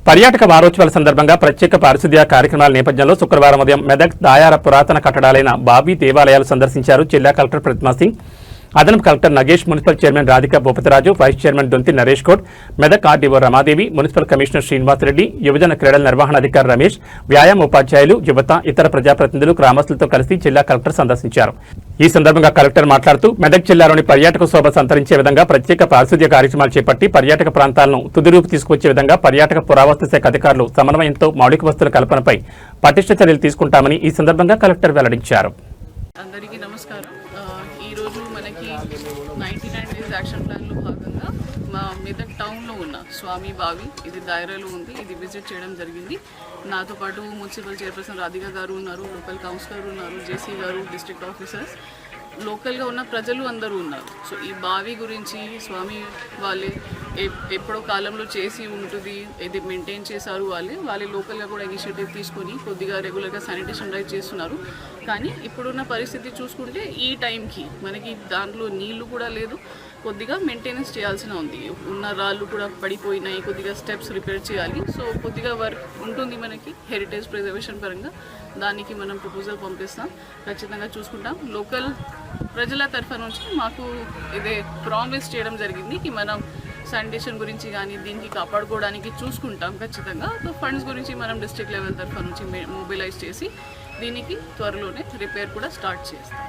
పర్యాటక వారోత్సవాల సందర్భంగా ప్రత్యేక పారిశుద్ధ్య కార్యక్రమాల నేపథ్యంలో శుక్రవారం ఉదయం మెదక్ దాయార పురాతన కట్టడాలైన బాబీ దేవాలయాలు సందర్శించారు జిల్లా కలెక్టర్ ప్రతిమా సింగ్, అదనపు collector Nagesh, municipal chairman Radhika Bhupathiraju, vice chairman Donthi Naresh Goud, Medak RDO Ramadevi, municipal commissioner Srinivasareddy, యువజన క్రీడల నిర్వహణ అధికారి రమేష్, వ్యాయామ ఉపాధ్యాయులు, యువత, ఇతర ప్రజాప్రతినిధులు గ్రామస్తులతో కలిసి జిల్లా కలెక్టర్ సందర్శించారు. ఈ సందర్భంగా కలెక్టర్ మాట్లాడుతూ మెదక్ జిల్లాలోని పర్యాటక శోభ సంతరించే విధంగా ప్రత్యేక పారిశుద్ధ్య కార్యక్రమాలు చేపట్టి పర్యాటక ప్రాంతాలను తుదిరూపు తీసుకొచ్చే విధంగా పర్యాటక పురావస్తు శాఖ అధికారులు సమన్వయంతో మౌలిక వస్తువుల కల్పనపై పటిష్ట చర్యలు తీసుకుంటామని ఈ సందర్భంగా కలెక్టర్ వెల్లడించారు. అందరికీ నమస్కారం. ఈరోజు మనకి 99 డేస్ యాక్షన్ ప్లాన్లో భాగంగా మా మెదక్ టౌన్లో ఉన్న స్వామి బావి, ఇది దాయరాలో ఉంది, ఇది విజిట్ చేయడం జరిగింది. నాతో పాటు మున్సిపల్ చైర్పర్సన్ రాధిక గారు ఉన్నారు, లోకల్ కౌన్సిలర్ ఉన్నారు, జేసీ గారు, డిస్ట్రిక్ట్ ఆఫీసర్స్, లోకల్గా ఉన్న ప్రజలు అందరూ ఉన్నారు. సో ఈ బావి గురించి స్వామి వాళ్ళే ఎప్పుడో కాలంలో చేసి ఉంటుంది, ఇది మెయింటైన్ చేశారు వాళ్ళే లోకల్గా కూడా ఇనిషియేటివ్ తీసుకొని కొద్దిగా రెగ్యులర్గా శానిటేషన్ డ్రైవ్ చేస్తున్నారు. కానీ ఇప్పుడున్న పరిస్థితి చూసుకుంటే ఈ టైంకి మనకి దాంట్లో నీళ్లు కూడా లేదు, కొద్దిగా మెయింటెనెన్స్ చేయాల్సిన ఉంది. ఉన్న రాళ్ళు కూడా పడిపోయినాయి, కొద్దిగా స్టెప్స్ రిపేర్ చేయాలి. సో కొద్దిగా వర్క్ ఉంటుంది మనకి హెరిటేజ్ ప్రిజర్వేషన్ పరంగా. దానికి మనం ప్రపోజల్ పంపిస్తాం, ఖచ్చితంగా చూసుకుంటాం. లోకల్ ప్రజల తరఫు నుంచి మాకు ఇదే ప్రామిస్ చేయడం జరిగింది కి మనం శానిటేషన్ గురించి కానీ దీనికి కాపాడుకోవడానికి చూసుకుంటాం ఖచ్చితంగా. సో ఫండ్స్ గురించి మనం డిస్ట్రిక్ట్ లెవెల్ తరఫు నుంచి మొబిలైజ్ చేసి దీనికి త్వరలోనే రిపేర్ కూడా స్టార్ట్ చేస్తాం.